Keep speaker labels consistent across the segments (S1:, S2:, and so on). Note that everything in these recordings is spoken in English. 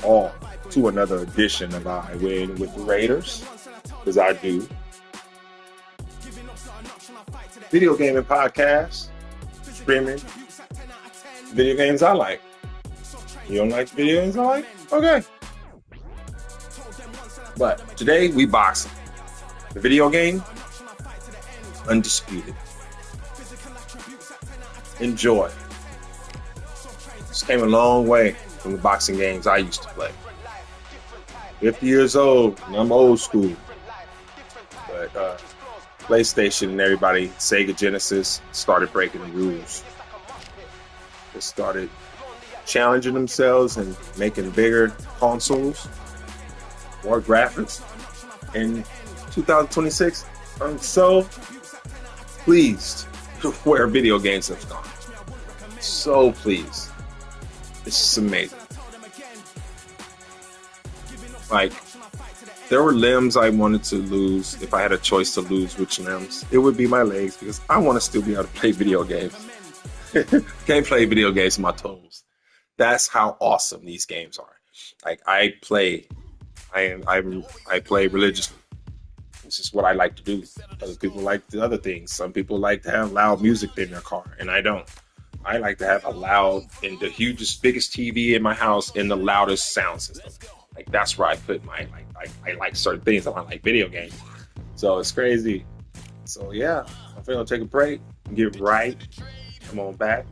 S1: all to another edition of I Win with the Raiders, because I do. Video gaming podcast, streaming video games I like. You don't like video games I like? Okay. But today we boxing. The video game, undisputed. Enjoy. This came a long way from the boxing games I used to play. 50 years old, and I'm old school. But PlayStation and everybody, Sega Genesis, started breaking the rules. They started challenging themselves and making bigger consoles, more graphics. In 2026, I'm so pleased where video games have gone. So pleased. It's just amazing. Like, there were limbs I wanted to lose. If I had a choice to lose which limbs, it would be my legs, because I want to still be able to play video games. Can't play video games with my toes. That's how awesome these games are. Like, I play religiously. This is what I like to do. Other people like the other things. Some people like to have loud music in their car, and I don't. I like to have a loud and the hugest, biggest TV in my house and the loudest sound system. Like, that's where I put my I like certain things. I like video games. So it's crazy. So yeah, I'm gonna take a break and get right. Come on back.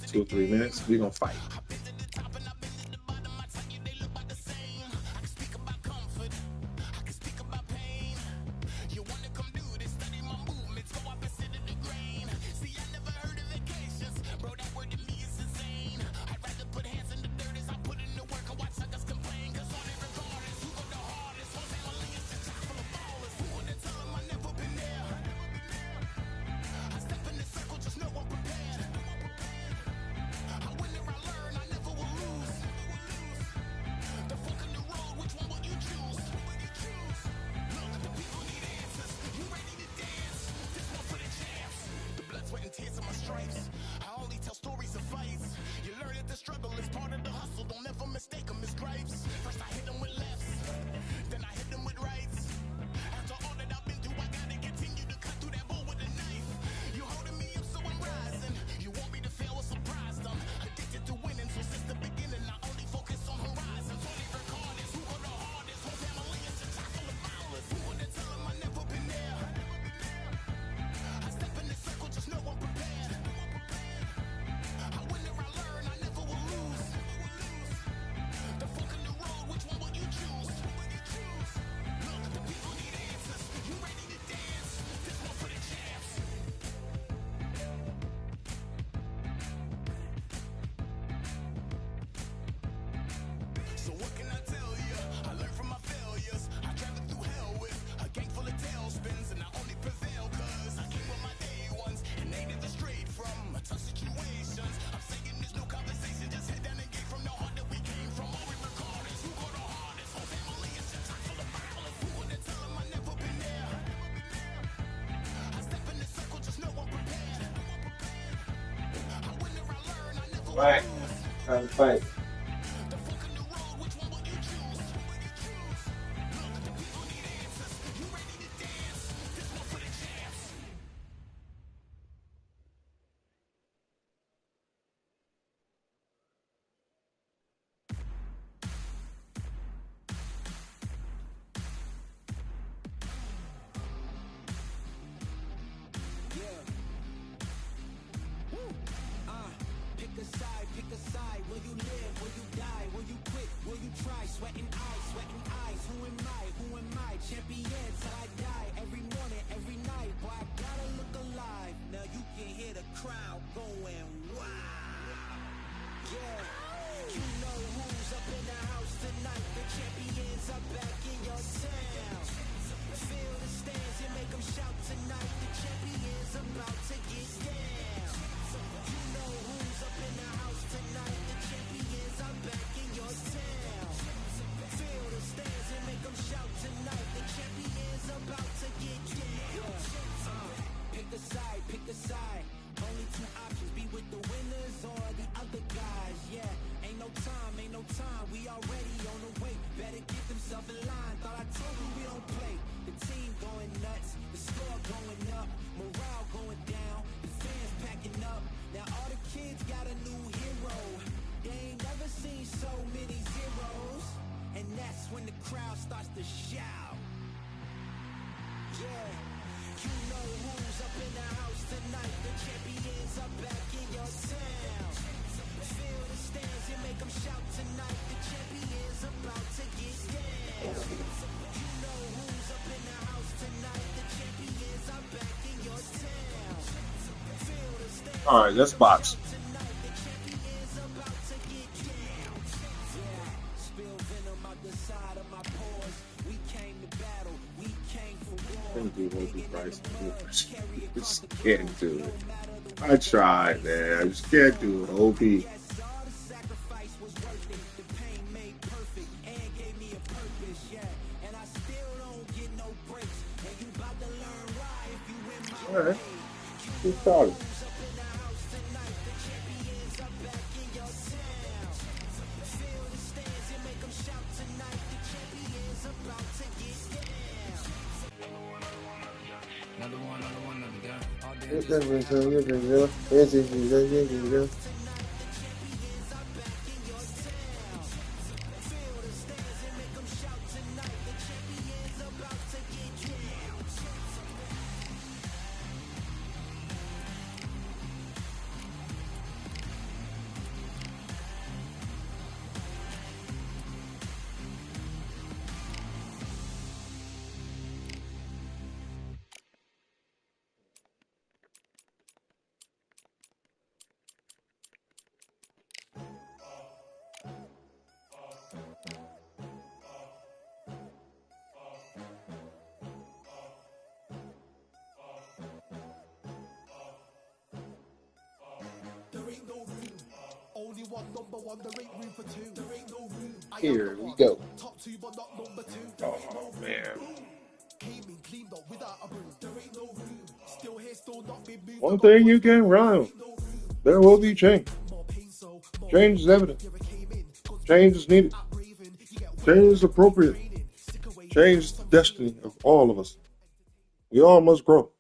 S1: 2 or 3 minutes. We're gonna fight. Right. Time to fight.
S2: Pick a side, will you live?
S1: All right, let's box. Can't do Hopi Price. Just can't do it. I tried, man. I just can't do it. OP. All right. Who started? Here we go. Oh man. One thing you can rely on. There will be change. Change is evident. Change is needed. Change is appropriate. Change is the destiny of all of us. We all must grow.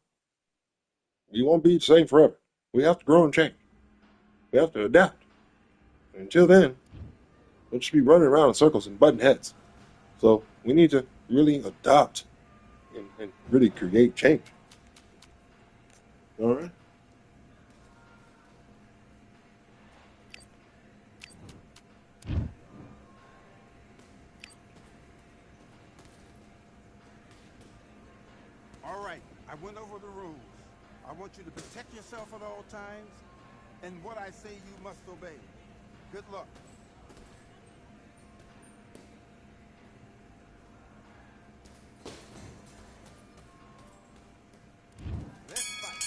S1: We won't be the same forever. We have to grow and change. We have to adapt. Until then, we'll just be running around in circles and butting heads. So we need to really adopt and really create change. All right?
S2: All right, I went over the rules. I want you to protect yourself at all times, and what I say you must obey. Good luck. Let's fight.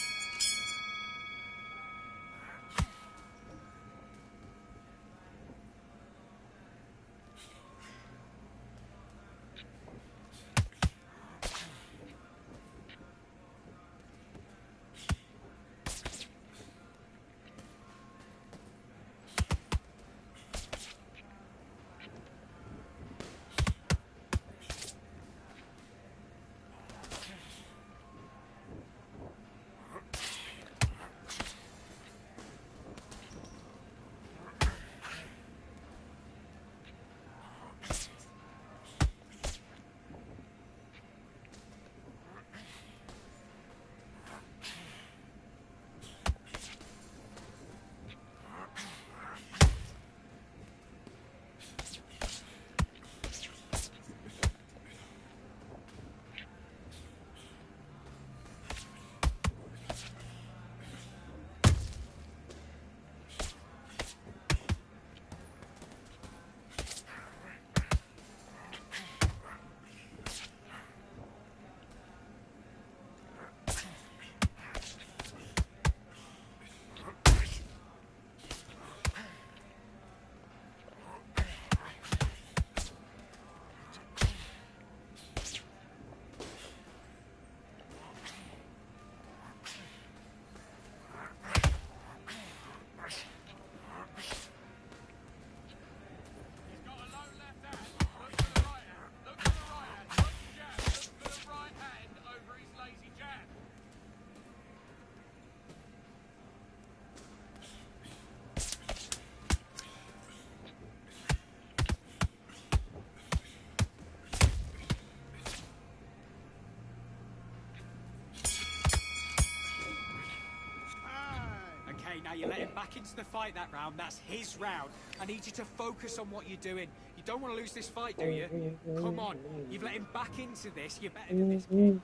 S3: Now you let him back into the fight that round. That's his round. I need you to focus on what you're doing. You don't want to lose this fight, do you? Come on. You've let him back into this. You're better than this, kid.
S2: And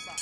S2: back.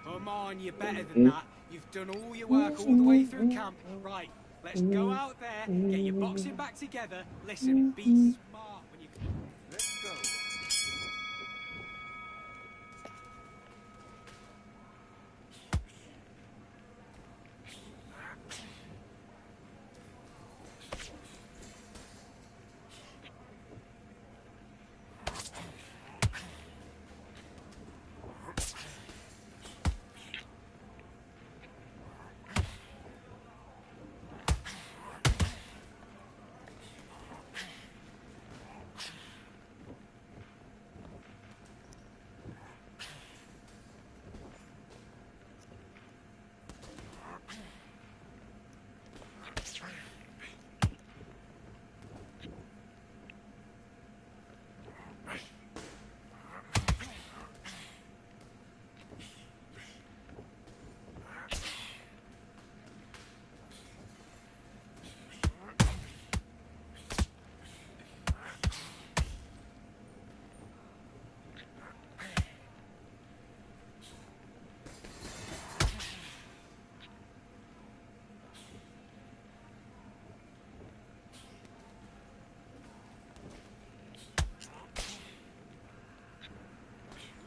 S3: Come on, you're better than that. You've done all your work all the way through camp. Right, let's go out there, get your boxing back together. Listen, be smart when you...
S2: Let's go.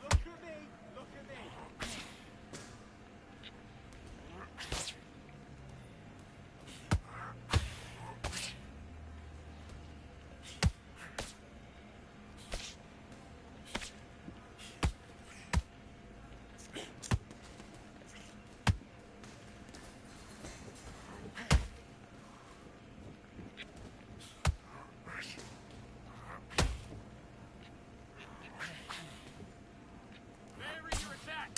S3: Look at me, look at me. Vary your attack.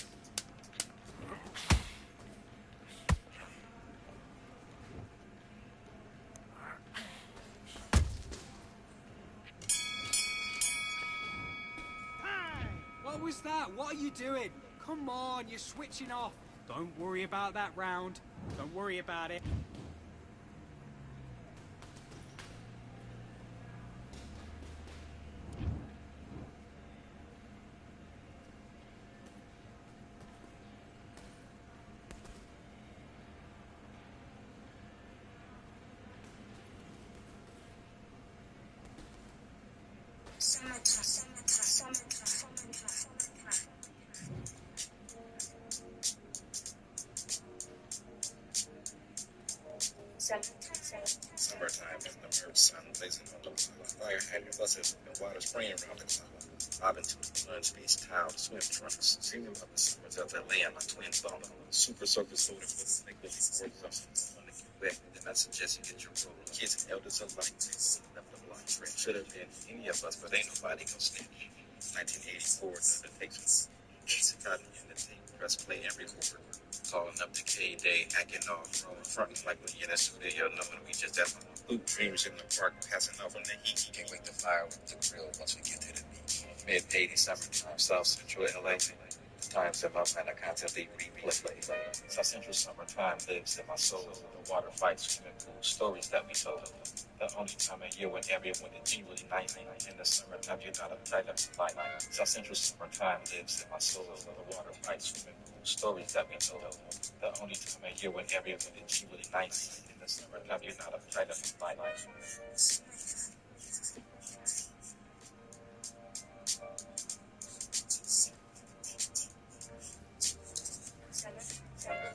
S3: What was that? What are you doing? Come on, you're switching off. Don't worry about that round. Don't worry about it.
S1: Summertime in the merch sun blazing on the fire, happy buses and water spraying around the cloud. I've been to the lunch beach town, swim trunks, dreaming about the summers of LA and my twin thumb. Super surface loaded with a nickel worth on the Quebec. Then I suggest you get your roll. Kids and elders alike, left the block trend. Should have been any of us, but ain't nobody gonna snitch. 1984, another takes got me in the tape, press play every quarter. Calling up the K-Day, hacking off, rolling frontin' like we in a studio, knowing we just have blue dreams in the park, passing off on the heat. Can't wait to fire with the grill once we get to the beach. Mid-80s summertime, South Central LA. The times in my mind I constantly replay. South Central summertime lives in my soul. The water fights, swimming pool, stories that we told. The only time of year when everyone is genuinely nice. In the summertime, you're not uptight up to light. South Central summertime lives in my soul. The water fights, swimming pool, stories that we told. The only time of year when everyone is genuinely nice. In the summertime, you're not uptight up to light.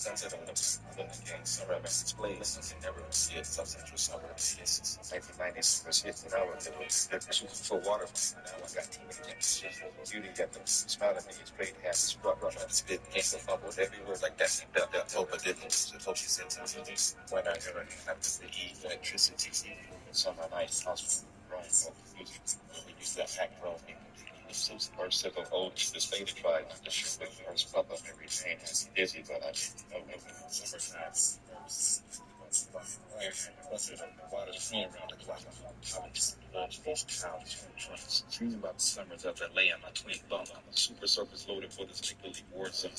S1: That's it on the game. Summer display. Listen to never see it. South Central summer. It's 1990s summer shit. And I was for water. Now I got team against beauty got them smiling at me. It's great to have struck. Trying to spit against the fumble. Every word like that. Hope I didn't lose it. Hope you said something. When I ever after the electricity. Summer nights. House growing music. We used to act grown people. Or civil old this lady tried not to shoot with first pop up every day and it's dizzy, but I didn't know it was summertime. Water swim around the clock. I went to the lunch beach town, swim trunks, dreaming about the summers of LA and my twin thumb. I'm a super surface loaded for this big league award, some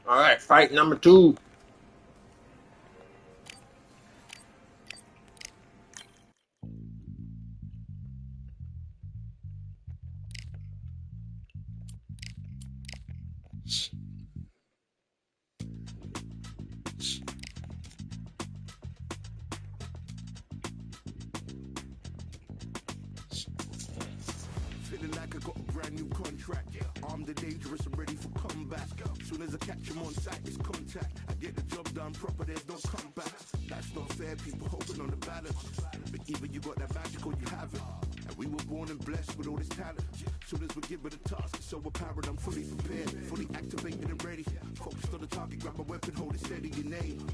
S1: All right, fight number 2.
S2: Feeling like I got a brand new contract. Armed and dangerous and ready for comeback. Soon as I catch him on sight, it's contact. I get the job done proper, there's no comeback. That's not fair, people hoping on the balance. But either you got that magic or you haven't. And we were born and blessed with all this talent. Soon as we're given a task, it's so apparent I'm fully prepared, fully activated and ready. Focused on the target, grab my weapon, hold it steady, your name.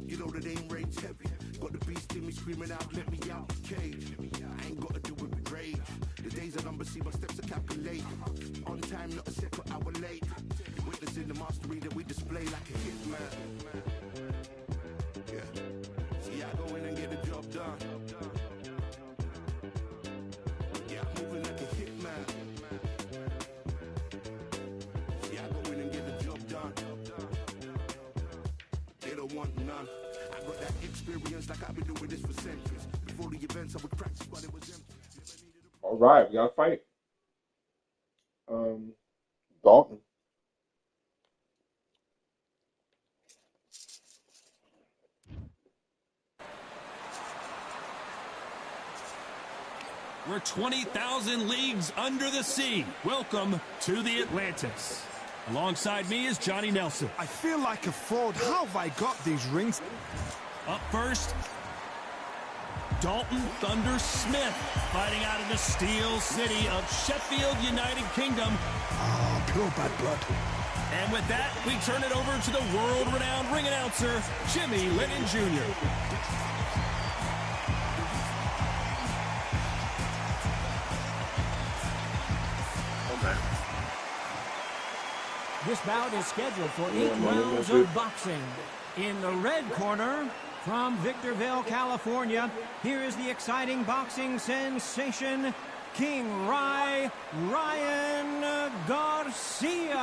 S2: You know that aim range heavy. Got the beast in me screaming out, let me out the cage. I ain't got to do it with rage. The days are numbered, see my steps are calculated. On time, not a second hour late. Witnessing the mastery that we display like a hitman. Yeah. See, I go in and get the job done. Yeah, I'm moving like a hitman. See, I go in and get the job done. They don't want none. I got that experience like I've been doing this for centuries. Before the events, I would practice while it was empty.
S1: All right, we got a fight. Dalton.
S4: We're 20,000 leagues under the sea. Welcome to the Atlantis. Alongside me is Johnny Nelson.
S5: I feel like a fraud. How have I got these rings?
S4: Up first, Dalton Thunder Smith, fighting out of the Steel City of Sheffield, United Kingdom.
S5: Ah, pure bad blood.
S4: And with that, we turn it over to the world-renowned ring announcer, Jimmy Lennon Jr.
S6: This bout is scheduled for 8 rounds of boxing. In the red corner, from Victorville, California, here is the exciting boxing sensation, King Ryan Garcia.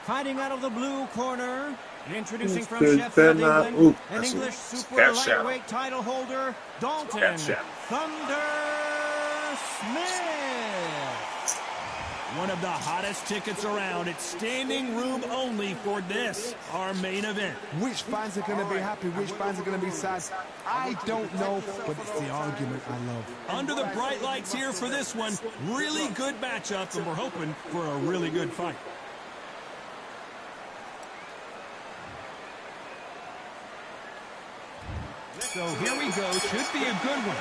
S6: Fighting out of the blue corner, and introducing from Sheffield, England, an English super lightweight title holder, Dalton Thunder Smith.
S4: One of the hottest tickets around. It's standing room only for this, our main event.
S5: Which fans are going to be happy? Which fans are going to be sad? I don't know, but it's the argument I love.
S4: Under the bright lights here for this one. Really good matchup, and we're hoping for a really good fight. So here we go. Should be a good one.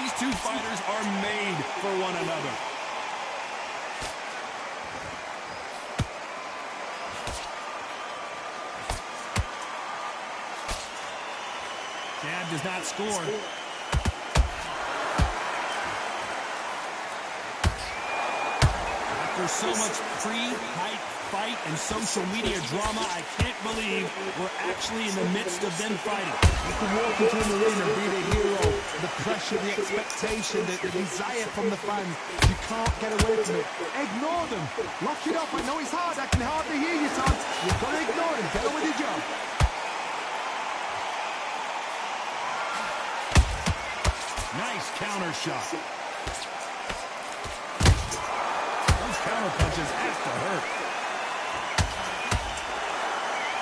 S4: These two fighters are made for one another. Jab does not score. After so much pre-hype fight and social media drama, I can't believe we're actually in the midst of them fighting.
S5: You can walk into an arena, be the hero, the pressure, the expectation, the desire from the fans. You can't get away from it. Ignore them. Lock it up. I know it's hard. I can hardly hear you, Tom. You've got to ignore them. Get on with your job.
S4: Nice counter shot. Those counter punches have to hurt.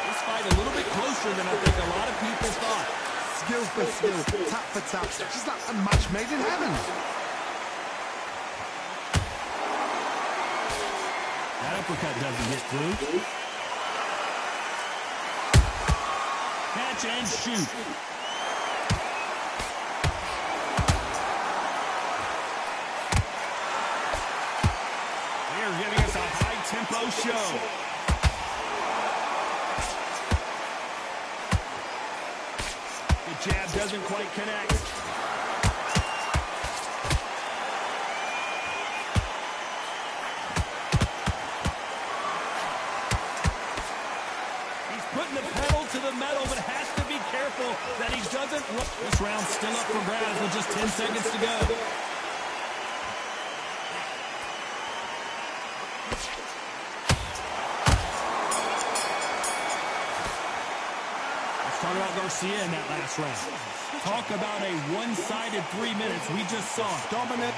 S4: This fight a little bit closer than I think a lot of people thought.
S5: Skill for skill, tap for tap. Just like a match made in heaven.
S4: That uppercut doesn't get through. Catch and shoot. They're giving us a high-tempo show. The jab doesn't quite connect. He's putting the pedal to the metal, but has to be careful that he doesn't. This round's still up for grabs with just 10 seconds to go. Talk about Garcia in that last round. Talk about a one-sided 3 minutes. We just saw it. Dominant.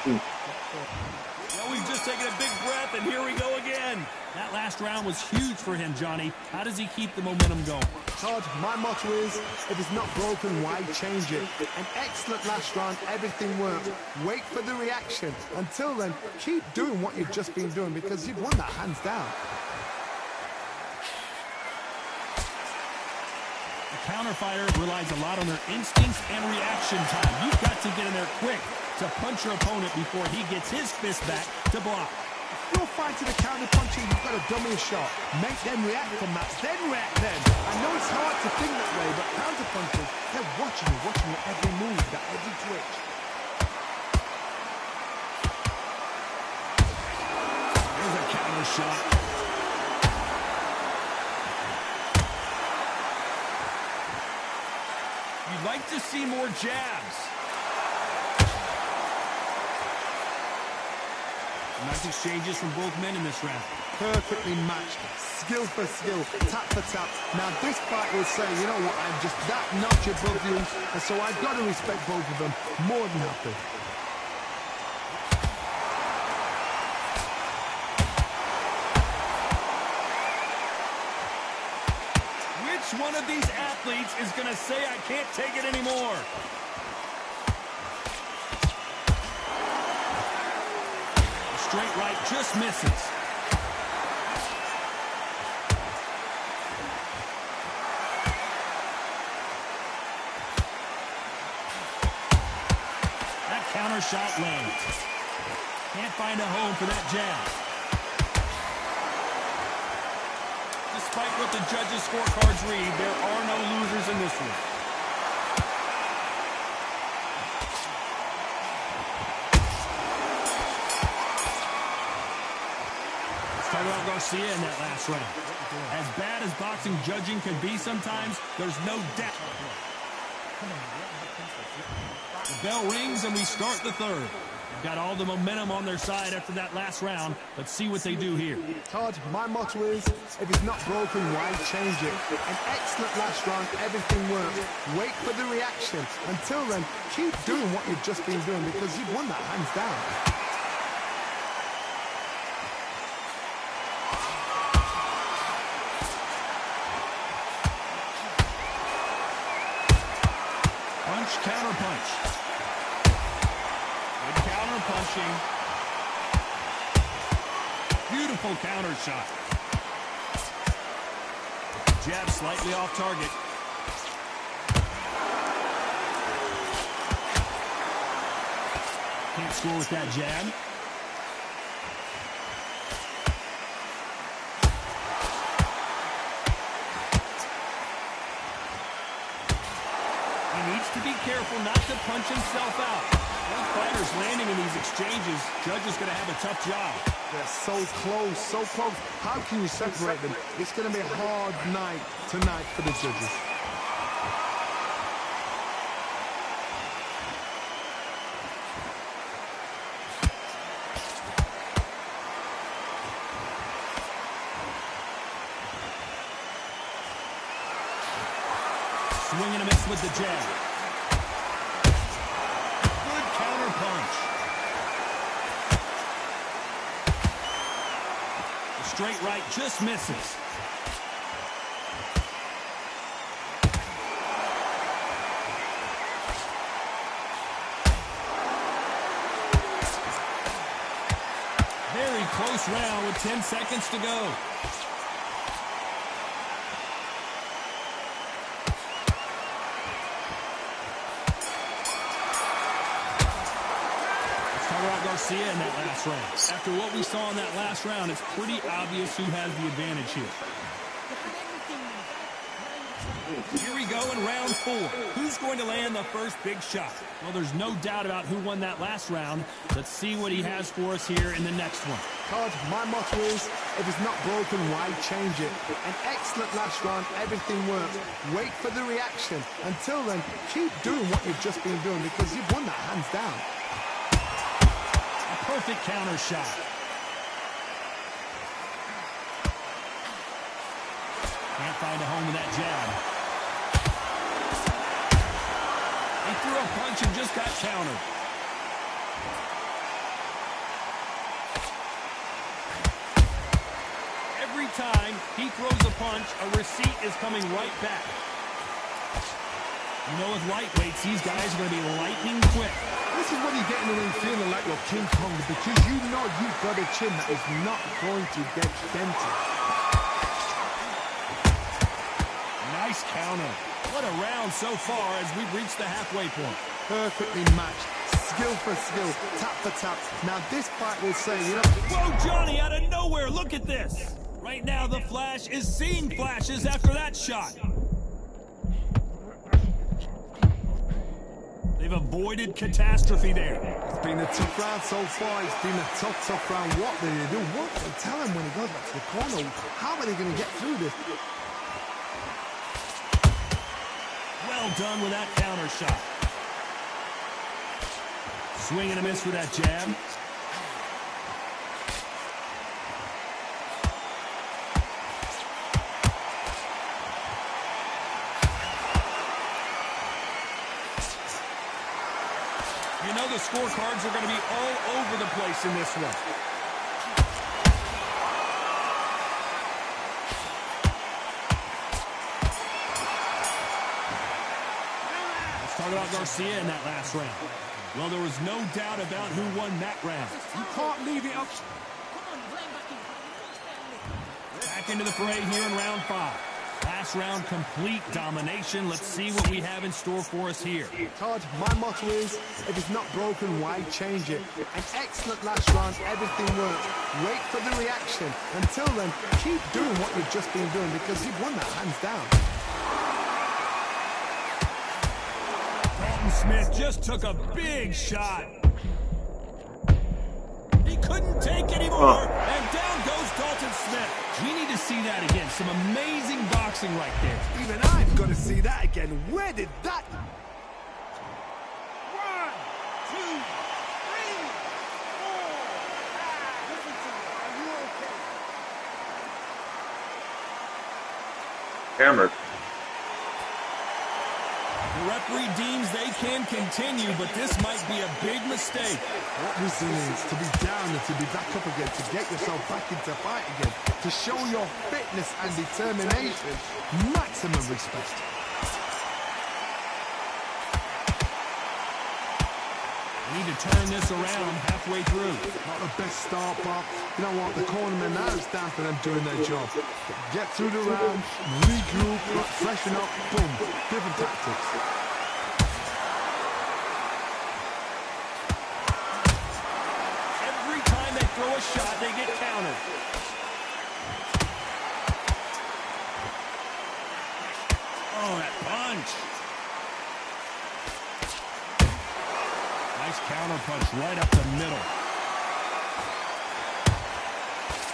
S4: Well, we've just taken a big breath, and here we go again. That last round was huge for him, Johnny. How does he keep the momentum going?
S5: Todd, my motto is, if it's not broken, why change it? An excellent last round, everything worked. Wait for the reaction. Until then, keep doing what you've just been doing because you've won that hands down.
S4: The counter fighter relies a lot on their instincts and reaction time. You've got to get in there quick to punch your opponent before he gets his fist back to block.
S5: If you're fighting a counter puncher, you've got to dummy a shot. Make them react from that, then react then. I know it's hard to think that way, but counter punchers, they're watching your every move, that every twitch.
S4: There's a counter shot. You'd like to see more jabs. Nice exchanges from both men in this round.
S5: Perfectly matched, skill for skill, tap for tap. Now this fight will say, you know what, I'm just that notch above you, and so I've got to respect both of them more than happy.
S4: Which one of these athletes is going to say, I can't take it anymore? Straight right just misses. That counter shot lands. Can't find a home for that jab. Despite what the judges' scorecards read, there are no losers in this one. Talk about Garcia in that last round. As bad as boxing judging can be sometimes, there's no doubt. The bell rings and we start the third. Got all the momentum on their side after that last round. Let's see what they do here.
S5: Todd, my motto is, if it's not broken, why change it? An excellent last round, everything worked. Wait for the reaction. Until then, keep doing what you've just been doing because you've won that hands down.
S4: Counter punch. Good counter punching. Beautiful counter shot. Jab slightly off target. Can't score with that jab. To be careful not to punch himself out. Both fighters landing in these exchanges. Judge is going to have a tough job.
S5: They're so close, so close. How can you separate them? It's going to be a hard night tonight for the judges.
S4: Swing and a miss with the jab. Straight right just misses. Very close round with 10 seconds to go. Garcia in that last round. After what we saw in that last round, it's pretty obvious who has the advantage here. Here we go in round 4. Who's going to land the first big shot? Well, there's no doubt about who won that last round. Let's see what he has for us here in the next one.
S5: Todd, my motto is, if it's not broken, why change it? An excellent last round, everything worked. Wait for the reaction. Until then, keep doing what you've just been doing because you've won that hands down.
S4: Perfect counter shot. Can't find a home with that jab. He threw a punch and just got countered. Every time he throws a punch, a receipt is coming right back. You know, with lightweights, these guys are going to be lightning quick.
S5: This is when you get in the ring feeling like you're King Kong because you know you've got a chin that is not going to get dented.
S4: Nice counter. What a round so far as we've reached the halfway point.
S5: Perfectly matched. Skill for skill. Tap for tap. Now this fight will say, you know...
S4: Whoa, Johnny, out of nowhere. Look at this. Right now, the Flash is seeing flashes after that shot. They've avoided catastrophe there.
S5: It's been a tough round so far. It's been a tough round. What do they do? What do they tell him when he goes back to the corner? How are they going to get through this?
S4: Well done with that counter shot. Swing and a miss with that jab. You know the scorecards are going to be all over the place in this one. Let's talk about Garcia in that last round. Well, there was no doubt about who won that round.
S5: You can't leave it up.
S4: Back into the fray here in round 5. Last round, complete domination. Let's see what we have in store for us here.
S5: Todd, my motto is, if it's not broken, why change it? An excellent last round, everything worked. Wait for the reaction. Until then, keep doing what you've just been doing because you've won that hands down.
S4: Dalton Smith just took a big shot. He couldn't take anymore, and down goes Dalton Smith. We need to see that again. Some amazing boxing right there.
S5: Even I've got to see that again. Where did that...
S3: 1, 2, 3.
S1: Hammered.
S4: The referee deems they can continue, but this might be a big mistake.
S5: What resilience to be down and to be back up again, to get yourself back into fight again, to show your fitness and determination. Maximum respect.
S4: Need to turn this around halfway through.
S5: Not the best start, but you know what? The cornermen now, it's down to them doing their job. Get through the round, regroup, freshen up, boom. Different tactics.
S4: Every time they throw a shot, they get countered. Oh, that punch. Nice counter punch right up the middle.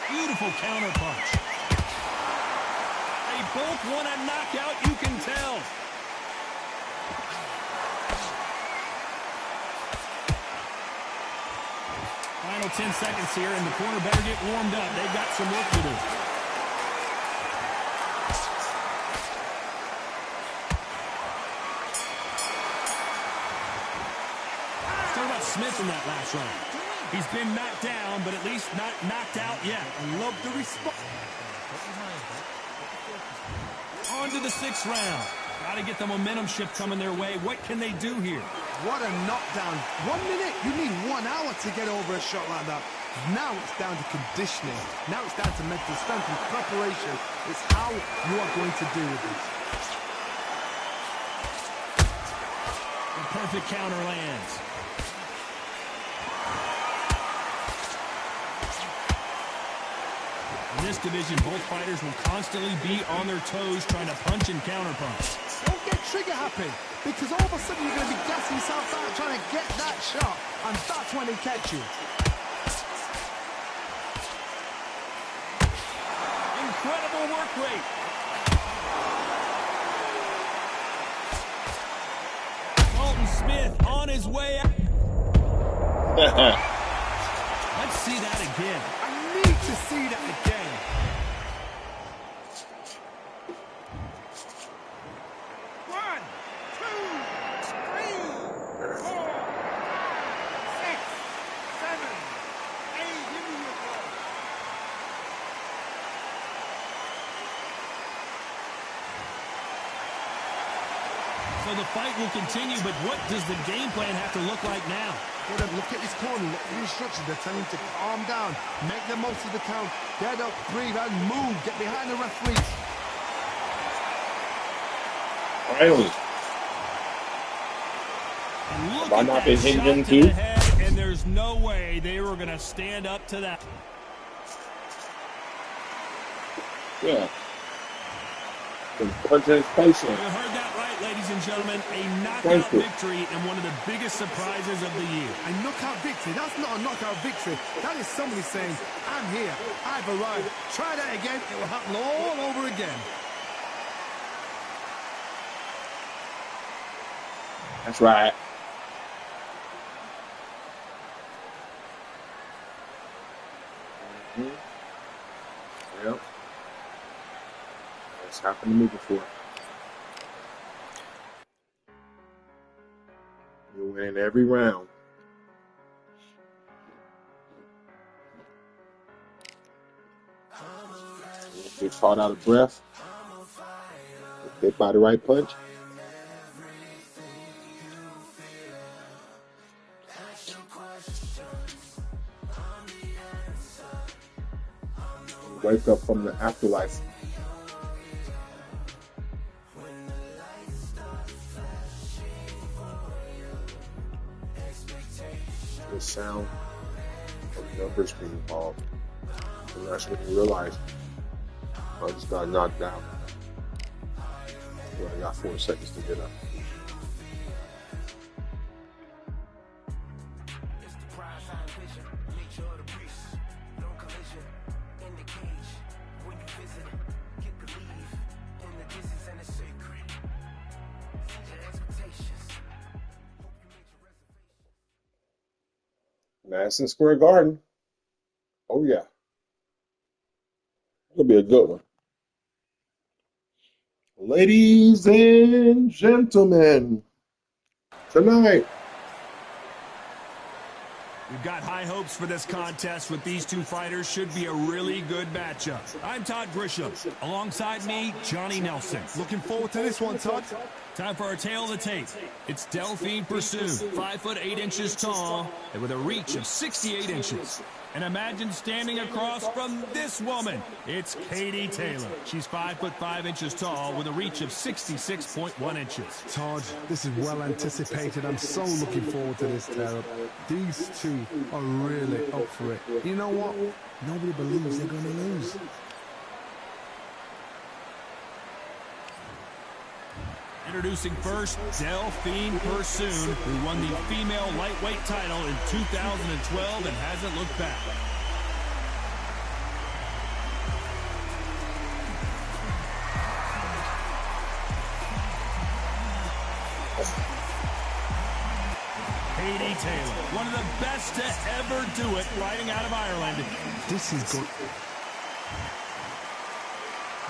S4: Beautiful counter punch. They both want a knockout, you can tell. Final 10 seconds here, and the corner better get warmed up. They've got some work to do. Smith in that last round. He's been knocked down, but at least not knocked out yet.
S5: I love the response.
S4: On to the 6th round. Got to get the momentum shift coming their way. What can they do here?
S5: What a knockdown. 1 minute, you need 1 hour to get over a shot like that. Now it's down to conditioning. Now it's down to mental strength and preparation. It's how you are going to deal with this.
S4: The perfect counter lands. In this division, both fighters will constantly be on their toes trying to punch and counterpunch.
S5: Don't get trigger happy, because all of a sudden you're going to be gassing yourself out trying to get that shot, and that's when they catch you.
S4: Incredible work rate. Dalton Smith on his way out. Let's see that again.
S5: I need to see that again.
S4: So the fight will continue, but what does the game plan have to look like now?
S5: Well, look at his corner, look at the instructions. They're telling him to calm down, make the most of the count, get up, breathe, and move. Get behind the referees.
S1: Finally.
S4: And look
S1: Have I
S4: at
S1: not
S4: that
S1: been
S4: shot
S1: hitting
S4: to
S1: too?
S4: the head, and there's no way they were going to stand up to that.
S1: Yeah. Punching his face in.
S4: You heard that right, ladies and gentlemen. A knockout victory and one of the biggest surprises of the year.
S5: A knockout victory. That's not a knockout victory. That is somebody saying, I'm here. I've arrived. Try that again. It will happen all over again.
S1: That's right. Yep. That's happened to me before. You win every round. Get caught out of breath. Hit by the right punch. Wake up from the afterlife. The sound of numbers being involved. And that's when you realize I just got knocked out. Well, I got 4 seconds to get up. Madison Square Garden. Oh, yeah. It'll be a good one. Ladies and gentlemen, tonight,
S4: We've got high hopes for this contest with these two fighters. Should be a really good matchup. I'm Todd Grisham. Alongside me, Johnny Nelson.
S5: Looking forward to this one, Todd.
S4: Time for our tale of the tape. It's Delphine Pursuit, 5'8" tall, and with a reach of 68 inches. And imagine standing across from this woman. It's Katie Taylor. She's 5'5" tall with a reach of 66.1 inches.
S5: Todd, this is well anticipated. I'm so looking forward to this tear-up. These two are really up for it. You know what? Nobody believes they're going to lose.
S4: Introducing first, Delphine Pursuit, who won the female lightweight title in 2012 and hasn't looked back. Katie Taylor, one of the best to ever do it, riding out of Ireland.
S5: This is good.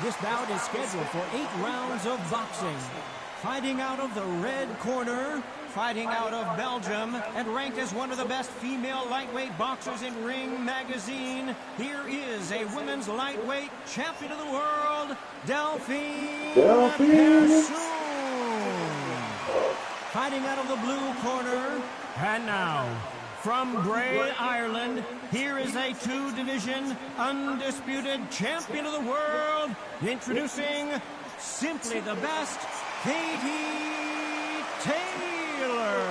S6: This bout is scheduled for 8 rounds of boxing. Fighting out of the red corner, fighting out of Belgium, and ranked as one of the best female lightweight boxers in Ring Magazine, here is a women's lightweight champion of the world, Delphine Pursuit. Fighting out of the blue corner, and now, from Bray, Ireland, here is a 2-division undisputed champion of the world, introducing simply the best, Katie Taylor.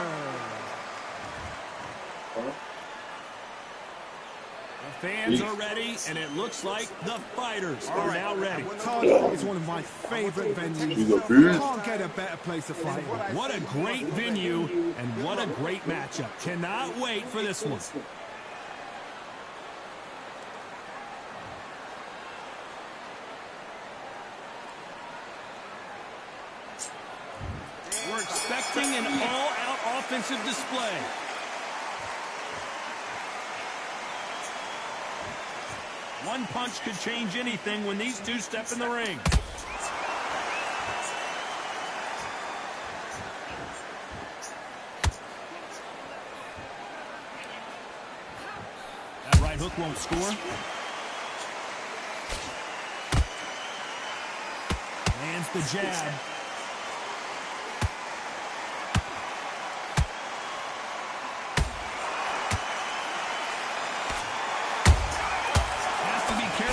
S4: The fans are ready, and it looks like the fighters are now ready.
S5: Todd is one of my favorite venues. You can't get a better place to fight.
S4: What a great venue, and what a great matchup. Cannot wait for this one. We're expecting an all-out offensive display. One punch could change anything when these two step in the ring. That right hook won't score. Lands the jab.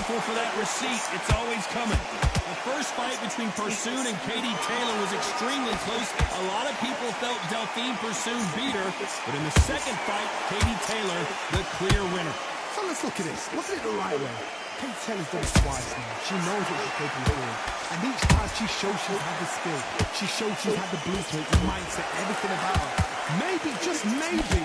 S4: For that receipt, it's always coming. The first fight between Pursuit and Katie Taylor was extremely close. A lot of people felt Delphine Pursuit beat her, but in the second fight, Katie Taylor, the clear winner.
S5: So let's look at this. Look at it the right way. Katie Taylor's done it twice now. She knows what she's capable of doing. And each time she shows she's had the skill. She shows she's had the blueprint, the mindset, everything about her. Maybe, just maybe,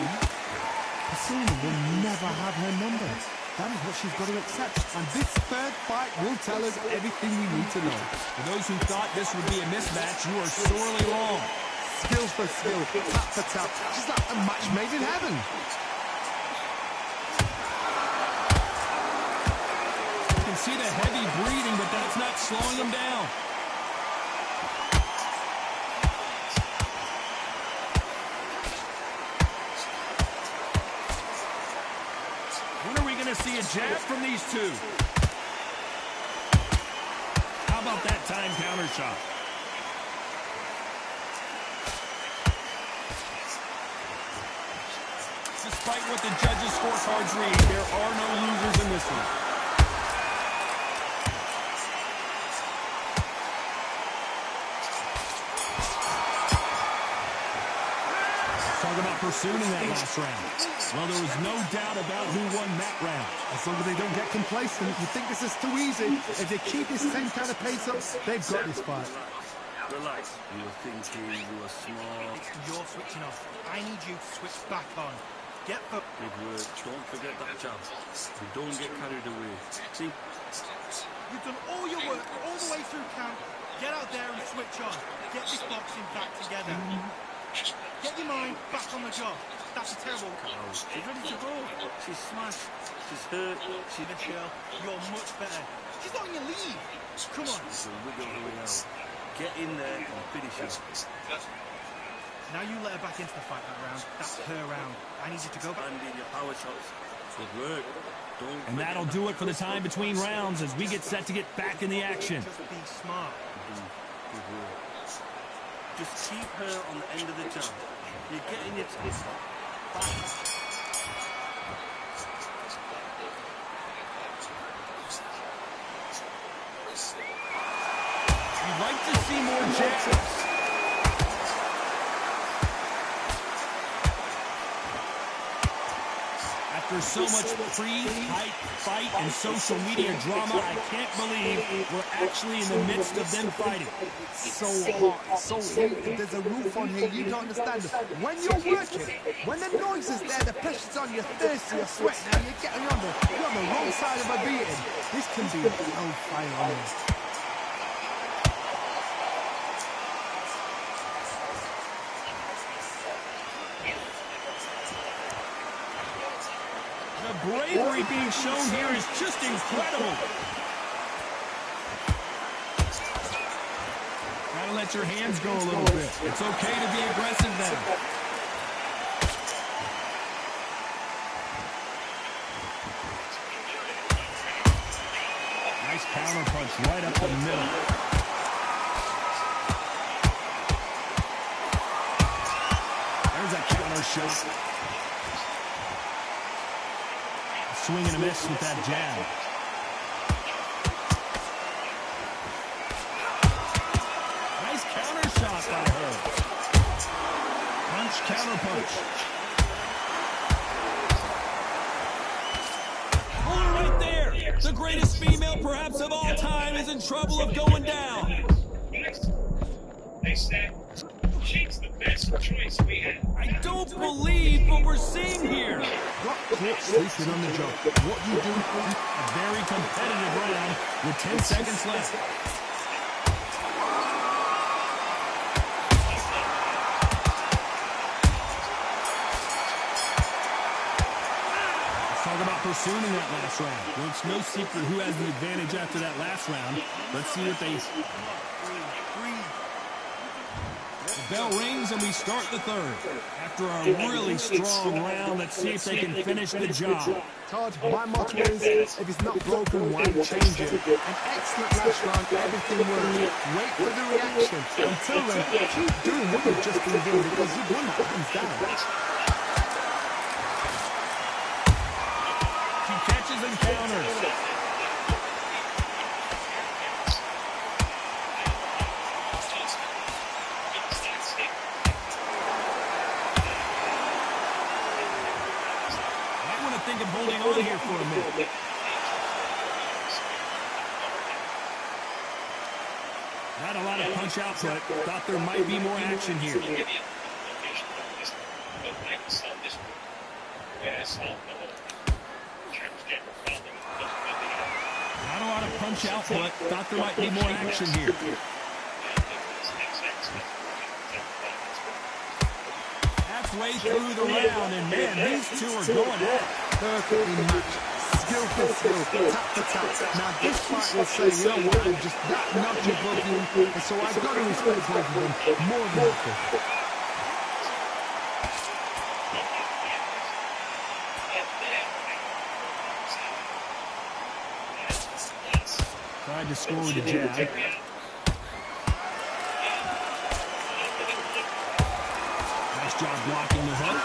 S5: Pursuit will never have her number. That is what she's got to accept. And this third fight will tell us everything we need to know.
S4: For those who thought this would be a mismatch, you are sorely wrong.
S5: Skill for skill, tap for tap. Just like a match made in heaven.
S4: You can see the heavy breathing, but that's not slowing them down. See a jab from these two. How about that time counter shot? Despite what the judges' scorecards read, there are no losers in this one. Talk about Pursuit in that last round. Well, there was no doubt about who won that round.
S5: As long as they don't get complacent, you think this is too easy. If they keep this same kind of pace up, they've got this fight.
S2: Relax. You're thinking you are smart.
S7: You're switching off. I need you to switch back on. Get the...
S2: Good work. Don't forget that jab. And don't get carried away. See?
S7: You've done all your work all the way through camp. Get out there and switch on. Get this boxing back together. Get your mind back on the job. That's a terrible
S2: Oh, she's ready to go. She's smashed. She's hurt. She's
S7: girl. You're much better. She's not in your league. Come on.
S2: a wiggle her way out.
S7: Get in there and finish her. Now you let her back into the fight that round. That's her round. I need you to go back.
S8: And in your power shots. Good work.
S4: And that'll do it for the time between rounds as we get set to get back in the action.
S7: Just be smart.
S8: Good work. Just keep her on the end of the jab. You're getting it back.
S4: You'd like to see more jabs. After so much pre-hype, fight, and social media drama, I can't believe we're actually in the midst of them fighting.
S5: So hot, so heated. There's a roof on here, you don't understand. When you're working, when the noise is there, the pressure's on, you're thirsty, you're sweating, and you're on the wrong side of a beating. This can be hellfire on here.
S4: The bravery being shown here is just incredible. Gotta let your hands go a little bit. It's okay to be aggressive then. Nice counter punch right up the middle. There's a counter shot. Swing and a miss with that jab. Nice counter shot by her. Punch, counter punch. Hold her right there. The greatest female perhaps of all time is in trouble of going down.
S9: They said she's the best choice we have.
S4: I don't believe what we're seeing here.
S5: Sleeping on the job. What you do?
S4: A very competitive round with 10 seconds left. Let's talk about pursuing that last round. Well, it's no secret who has the advantage after that last round. Let's see what they... The bell rings and we start the third. After a really strong round, let's see if they can finish the job.
S5: Todd, my motto is, if it's not broken, why change it? An excellent last round, everything works. Wait for the reaction. Until then, keep doing what you've just been doing because you've won hands down.
S4: She catches and counters. Holding on here for a minute. Not a lot of punch output. Thought there might be more action here. Not a lot of punch output. Thought there might be more action here. Halfway through the round, and man, these two are going at it.
S5: Perfectly matched. Skill for skill, tap for tap. Now this fight will say, you know what, I'm just that notch above you, and so I've got to respect both of them more than happy.
S4: Tried to score with a jab. Nice job blocking the hook.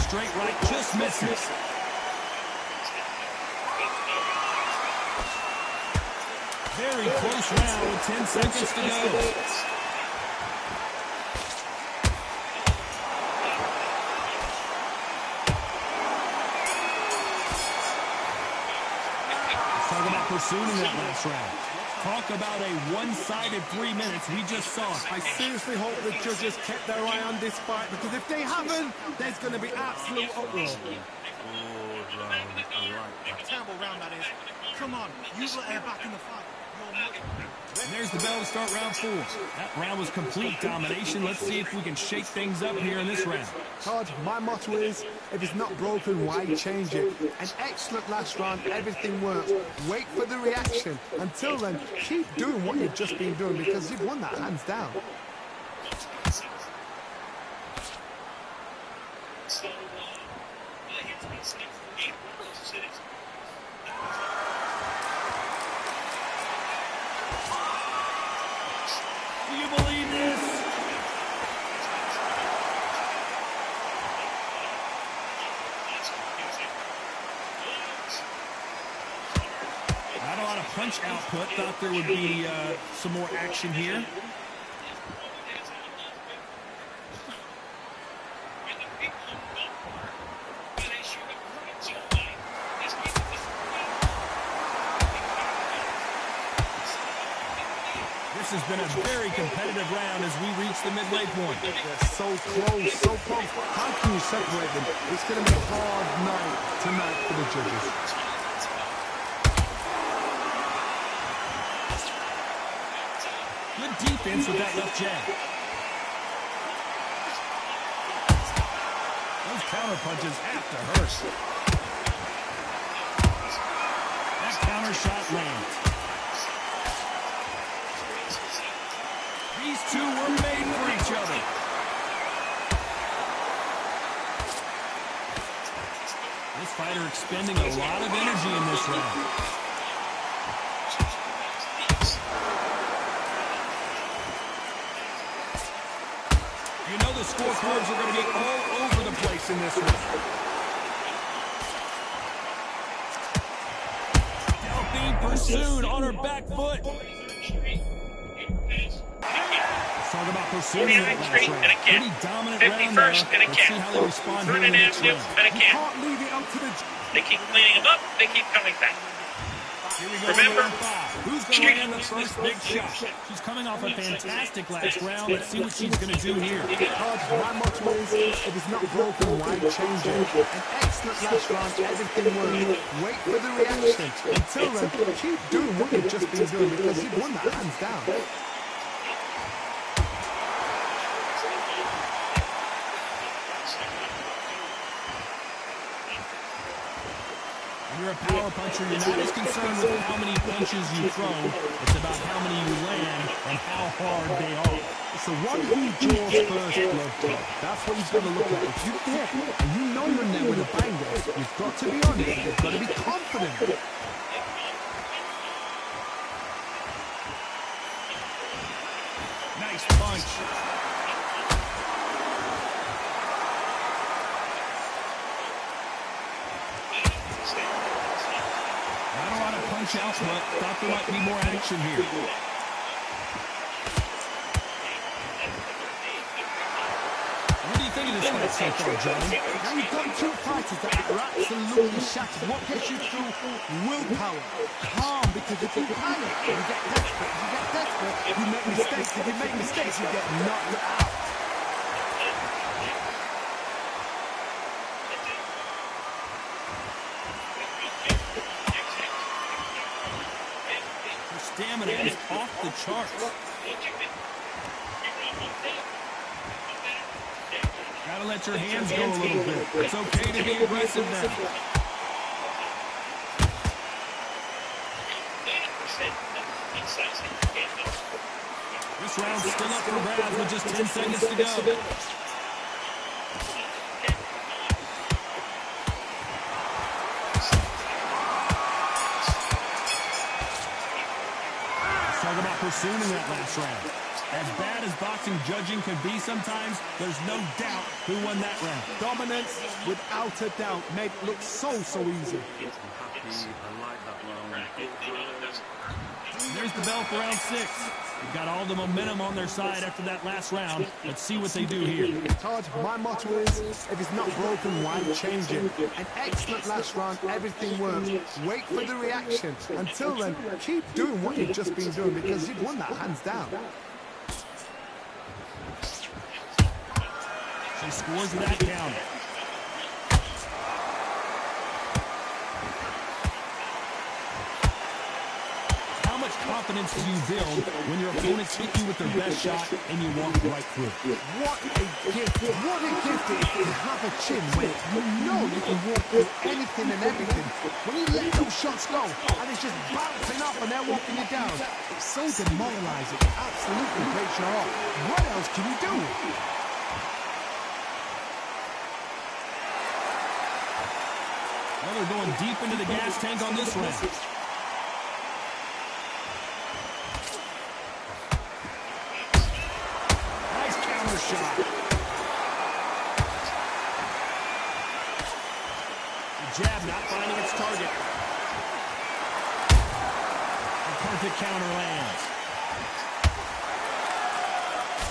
S4: Straight right just misses. Very close round with 10 seconds to go. Talk about pursuing that last round. Talk about a one-sided 3 minutes. We just saw it.
S5: I seriously hope the judges kept their eye on this fight, because if they haven't, there's going to be absolute uproar.
S7: Terrible round that is. Come on, you let her back in the fight. You're not...
S4: And there's the bell to start round 4. That round was complete domination. Let's see if we can shake things up here in this round.
S5: Todd, my motto is, if it's not broken, why change it? An excellent last round, everything works. Wait for the reaction. Until then, keep doing what you've just been doing because you've won that hands down.
S9: So, I hit to be safe for 8 versus
S4: Do you believe this? Not a lot of punch output. Thought there would be some more action here. This has been a very competitive round as we reach the midway point.
S5: They're so close, so close. How can you separate them? It's going to be a hard night tonight for the judges.
S4: Good defense with that left jab. Those counter punches have to hurt. That counter shot lands. These two were made for each other. This fighter expending a lot of energy in this round. You know the scorecards are going to be all over the place in this one. Delphine pursued on her back foot. Talk about pursuing that last round. Pretty dominant
S9: 50
S4: round
S9: first,
S4: there.
S9: and a
S4: Let's see
S9: can.
S4: how they respond here in the
S9: Ferdinand
S4: next
S9: Avenue,
S4: round.
S9: and a
S5: You
S9: can.
S5: can't leave it up to the...
S9: They keep cleaning them up. They keep coming back.
S4: Here we go.
S9: Remember,
S4: round 5. Who's going to land the first big shot? She's coming off a fantastic last round. Let's see what she's going to do here.
S5: Todd, my motto is, if it's not broken, why change it? An excellent last round, everything works. Wait for the reaction. Until then, keep doing what you've just been doing because you've won that hands down.
S4: When you're a power puncher, you're not as concerned with how many punches you throw. It's about how many you land and how hard they are.
S5: So one who draws first blood, Todd. That's what you've got to look at. If you hit and you know you're in there with a banger, you've got to be honest. You've got to be confident.
S4: Nice punch. Not a lot of punch output. Thought there might be more action here. What do you think of this fight so far, Johnny?
S5: Now you've got two fighters that are absolutely shattered. What gets you through? Willpower. Calm, because if you panic, you get desperate. If you get desperate, you make mistakes. If you make mistakes, you get knocked out.
S4: Her stamina is off the charts. Gotta let your hands go a little bit. It's okay to be aggressive now. This round's still up for grabs with just 10 seconds to go. Talk about pursuing that last round. As bad as boxing judging can be sometimes, there's no doubt who won that round.
S5: Dominance, without a doubt, made it look so easy.
S8: I'm happy. I like that round.
S4: There's the bell for round 6. They've got all the momentum on their side after that last round. Let's see what they do here.
S5: Todd, my motto is, if it's not broken, why change it? An excellent last round, everything works. Wait for the reaction. Until then, keep doing what you've just been doing because you've won that hands down.
S4: She scores that counter. How much confidence confidence do you build when your opponents hit you with their best shot and you walk right through?
S5: What a gift it is to have a chin where you know you can walk through anything and everything. When you let those shots go and it's just bouncing up and they're walking you down, it's so demoralizing. It absolutely breaks your heart. What else can you do?
S4: Well, they're going deep into the gas tank on this round.
S5: Nice counter shot.
S4: The jab not finding its target. The perfect counter lands.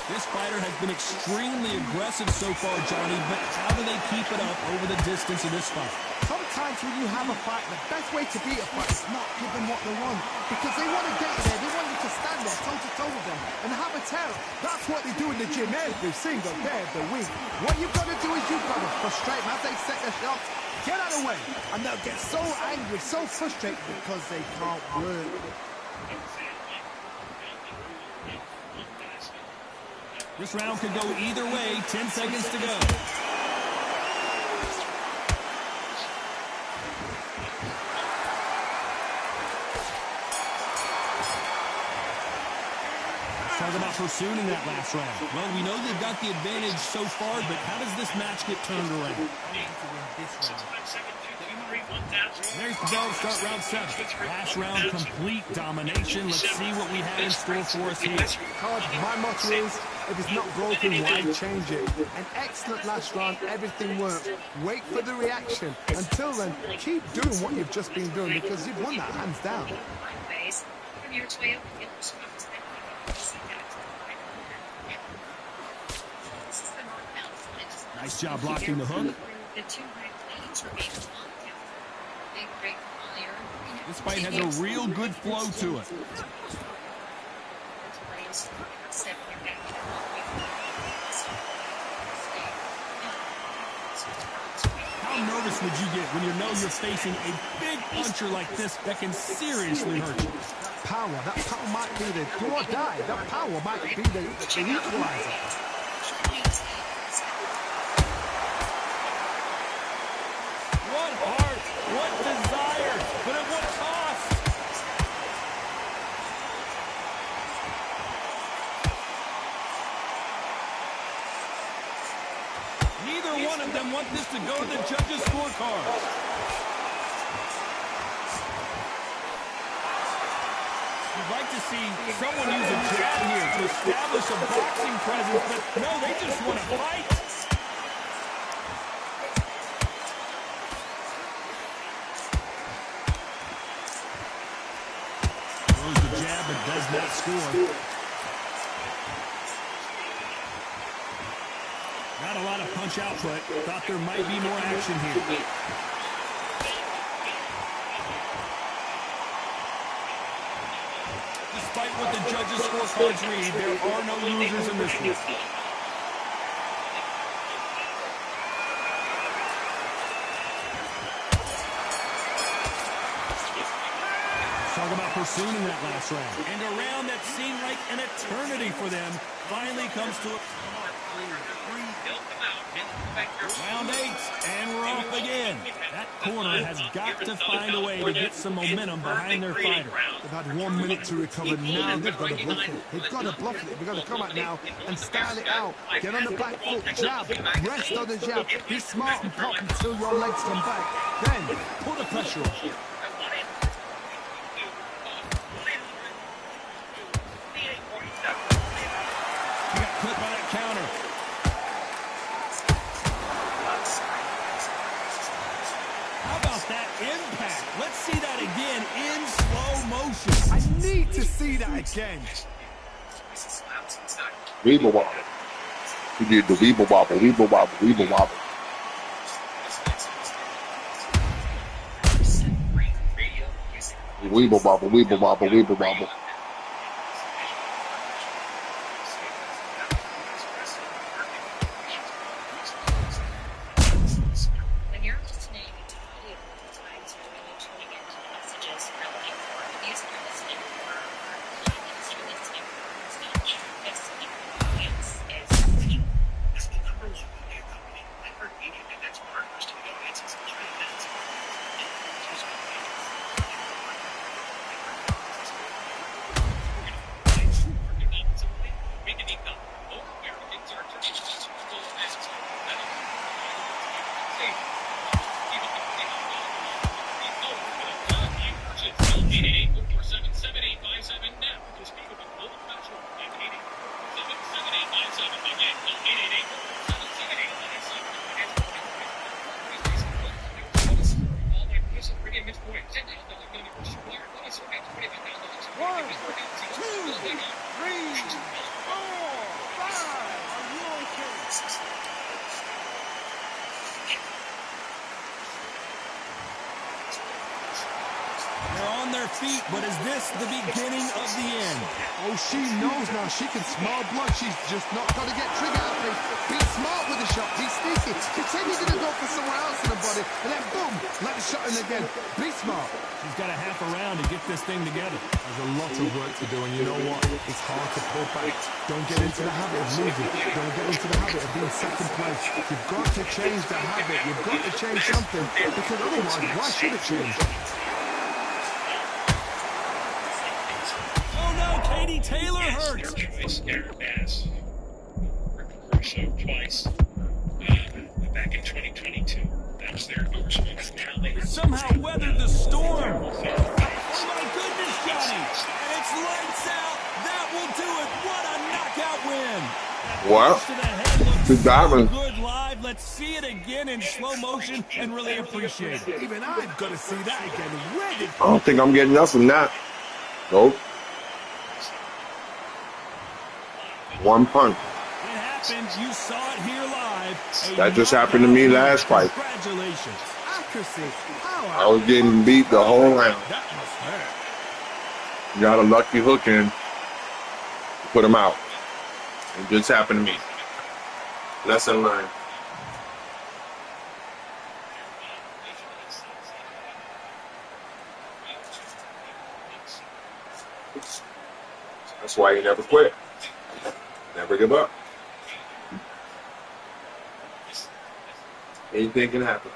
S4: This fighter has been extremely aggressive so far, Johnny, but how do they keep it up over the distance of this fight?
S5: Sometimes when you have a fight, the best way to beat a fight is not give them what they want. Because they want to get you there. They want you to stand there toe-to-toe with them and have a tell. That's what they do in the gym every single day of the week. What you've got to do is you've got to frustrate them as they set their shots. Get out of the way. And they'll get so angry, so frustrated because they can't work.
S4: This round could go either way. 10 seconds to go. Talk about pursuing in that last round. Well, we know they've got the advantage so far, but how does this match get turned around? There's the bell to start round 7. Last round, complete domination. Let's see what we have in store for us here.
S5: Todd, my motto is, if it's not broken, why change it? An excellent last round, everything worked. Wait for the reaction. Until then, keep doing what you've just been doing because you've won that hands down.
S4: Nice job blocking the hook. This fight has a real good flow to it. How nervous would you get when you know you're facing a big puncher like this that can seriously hurt you?
S5: That power might be the do or die. That power might be the equalizer.
S4: What heart, what desire, but at what cost? Neither one of them want this to go to the judges' scorecard. You'd like to see someone use a jab here to establish a boxing presence, but no, they just want to fight. Throws the jab, but does not score. Not a lot of punch output. Thought there might be more action here. Despite what the judges' scorecards read, there are no losers in this one. Talk about pursuing that last round. And a round that seemed like an eternity for them finally comes to a... Round 8, and we're off again. That corner has got to find a way to get some momentum behind their fighter.
S5: They've had 1 minute to recover. Now they've got to bluff it. They've got to bluff it. They've got to come out now and style it out. Get on the back foot, jab, rest on the jab. Be smart and pop until your legs come back. Then put the pressure on.
S4: He got clipped by that counter. How about that impact? Let's see that again in slow motion.
S5: I need to see that again.
S1: Weeble wobble. He did the weeble wobble, weeble wobble, weeble wobble. Weeble wobble, weeble wobble, weeble wobble.
S4: bare feet, but is this the beginning of the end?
S5: Oh, she knows now. She can smell blood. She's just not got to get trigger happy. Be smart with the shot. Be sneaky. Pretend you're going to go for somewhere else in the body, and then boom, let the shot in again. Be smart.
S4: She's got a half a round to get this thing together.
S5: There's a lot of work to do, and you know what? It's hard to pull back. Don't get into the habit of losing. Don't get into the habit of being second place. You've got to change the habit. You've got to change something, because otherwise, why should it change?
S4: Oh no, Katie Taylor hurts.
S9: Twice, Aaron Bass. Show twice. Back in 2022. That was their endorsement. Now they
S4: Somehow weathered the storm. Oh my goodness, Johnny. And it's lights out. That will do it. What a knockout win.
S1: Wow.
S4: To the head looks
S1: Good diving.
S4: good live. Let's see it again in slow motion and really appreciate it.
S5: Even I've got to see that again. Where did...
S1: I don't think I'm getting enough from that. Nope. One punch.
S4: It happens. You saw it here live.
S1: That just happened to me last fight.
S4: Congratulations.
S5: Accuracy, power.
S1: I was getting beat the whole round.
S5: That must hurt.
S1: Got a lucky hook in. Put him out. It just happened to me. Lesson learned. That's why you never quit. Never give up. Anything can happen.